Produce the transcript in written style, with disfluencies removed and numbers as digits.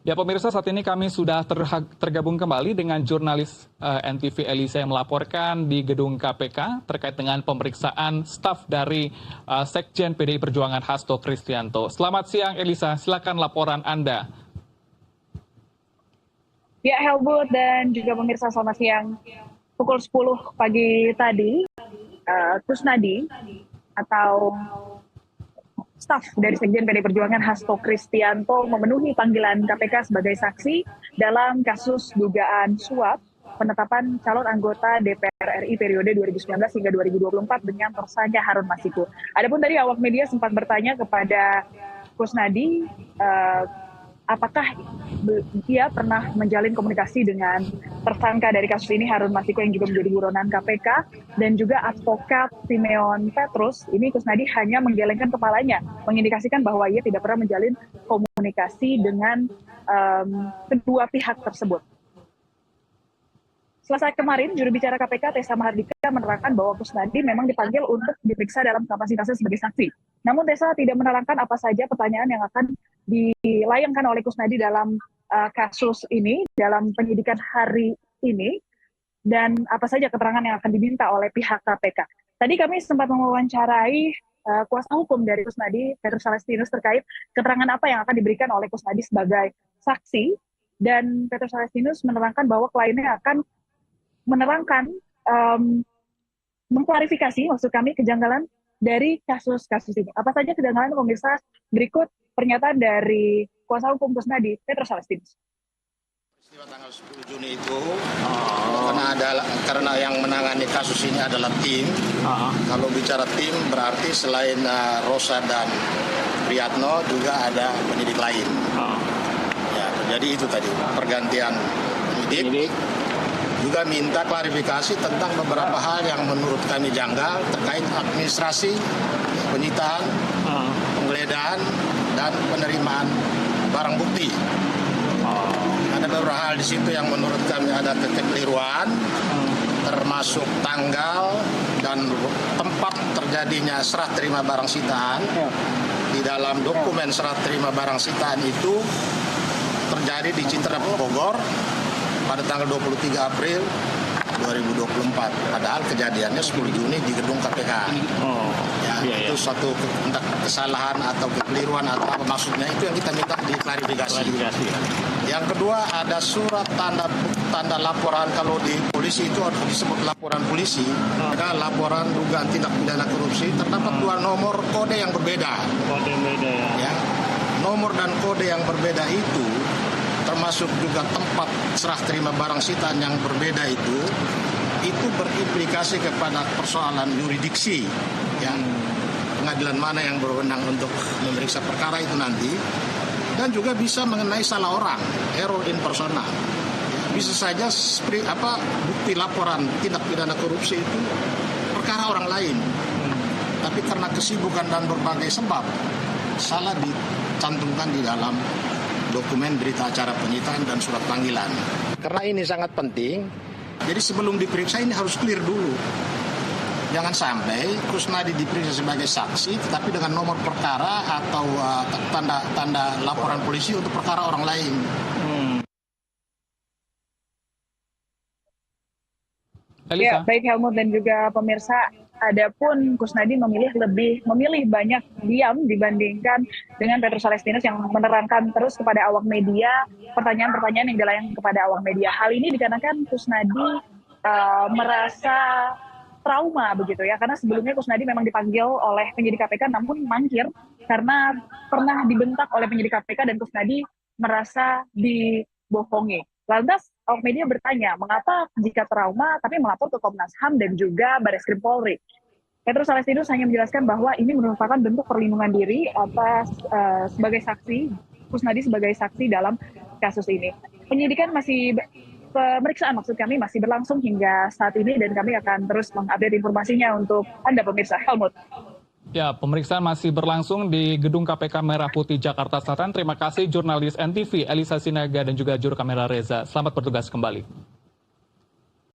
Ya pemirsa, saat ini kami sudah tergabung kembali dengan jurnalis NTV Elisa yang melaporkan di gedung KPK terkait dengan pemeriksaan staf dari Sekjen PDI Perjuangan Hasto Kristianto. Selamat siang Elisa, silakan laporan Anda. Ya Helmut dan juga pemirsa, selamat siang. Pukul 10 pagi tadi, Kusnadi atau staf dari Sekjen PDI Perjuangan Hasto Kristianto memenuhi panggilan KPK sebagai saksi dalam kasus dugaan suap penetapan calon anggota DPR RI periode 2019 hingga 2024 dengan tersangka Harun Masiku. Adapun tadi awak media sempat bertanya kepada Kusnadi apakah dia pernah menjalin komunikasi dengan tersangka dari kasus ini Harun Masiku yang juga menjadi buronan KPK dan juga advokat Simeon Petrus. Ini Kusnadi hanya menggelengkan kepalanya, mengindikasikan bahwa ia tidak pernah menjalin komunikasi dengan kedua pihak tersebut. Selasa kemarin, juru bicara KPK Tessa Mahardika menerangkan bahwa Kusnadi memang dipanggil untuk diperiksa dalam kapasitasnya sebagai saksi. Namun Tessa tidak menerangkan apa saja pertanyaan yang akan dilayangkan oleh Kusnadi dalam kasus ini, dalam penyidikan hari ini, dan apa saja keterangan yang akan diminta oleh pihak KPK. Tadi kami sempat mewawancarai kuasa hukum dari Kusnadi, Petrus Salestinus, terkait keterangan apa yang akan diberikan oleh Kusnadi sebagai saksi, dan Petrus Salestinus menerangkan bahwa kliennya akan menerangkan, mengklarifikasi maksud kami kejanggalan dari kasus-kasus ini. Apa saja kejanggalan, pemirsa? Berikut pernyataan dari kuasa hukum Kusnadi, Petrus Salestinus. Peristiwa tanggal 10 Juni itu karena yang menangani kasus ini adalah tim. Kalau bicara tim berarti selain Rosa dan Priyatno juga ada penyidik lain. Ya, jadi itu tadi pergantian penyidik. Juga minta klarifikasi tentang beberapa hal yang menurut kami janggal terkait administrasi, penyitaan, penggeledahan, dan penerimaan barang bukti. Ada beberapa hal di situ yang menurut kami ada kekeliruan, termasuk tanggal dan tempat terjadinya serah terima barang sitaan. Di dalam dokumen serah terima barang sitaan itu terjadi di Citra Bogor pada tanggal 23 April 2024. Padahal kejadiannya 10 Juni di gedung KPK. Itu suatu kesalahan atau kekeliruan atau apa maksudnya, itu yang kita minta diklarifikasi. Yang kedua, ada surat tanda laporan. Kalau di polisi itu disebut laporan polisi. Ada laporan dugaan tindak pidana korupsi. Terdapat dua nomor kode yang berbeda. Ya. Nomor dan kode yang berbeda itu, termasuk juga tempat serah terima barang sitaan yang berbeda itu berimplikasi kepada persoalan yuridiksi, ya, pengadilan mana yang berwenang untuk memeriksa perkara itu nanti, dan juga bisa mengenai salah orang, error in persona. Bisa saja bukti laporan tindak pidana korupsi itu perkara orang lain, tapi karena kesibukan dan berbagai sebab salah dicantumkan di dalam dokumen berita acara penyitaan dan surat panggilan. Karena ini sangat penting, jadi sebelum diperiksa ini harus clear dulu. Jangan sampai Kusnadi diperiksa sebagai saksi, tetapi dengan nomor perkara atau tanda laporan polisi untuk perkara orang lain. Ya, baik Helmut dan juga pemirsa. Adapun Kusnadi memilih banyak diam dibandingkan dengan Petrus Salestinus yang menerangkan terus kepada awak media pertanyaan-pertanyaan yang dilayangkan kepada awak media. Hal ini dikarenakan Kusnadi merasa trauma begitu ya, karena sebelumnya Kusnadi memang dipanggil oleh penyidik KPK namun mangkir karena pernah dibentak oleh penyidik KPK dan Kusnadi merasa dibohongi. Lantas awak media bertanya, mengapa jika trauma tapi melapor ke Komnas HAM dan juga Barreskrim Polri? Petrus Salestinus hanya menjelaskan bahwa ini merupakan bentuk perlindungan diri atas sebagai saksi, Kusnadi sebagai saksi dalam kasus ini. Pemeriksaan maksud kami masih berlangsung hingga saat ini dan kami akan terus mengupdate informasinya untuk Anda pemirsa. Helmut. Ya, pemeriksaan masih berlangsung di Gedung KPK Merah Putih Jakarta Selatan. Terima kasih jurnalis NTV Elisa Sinaga dan juga juru kamera Reza. Selamat bertugas kembali.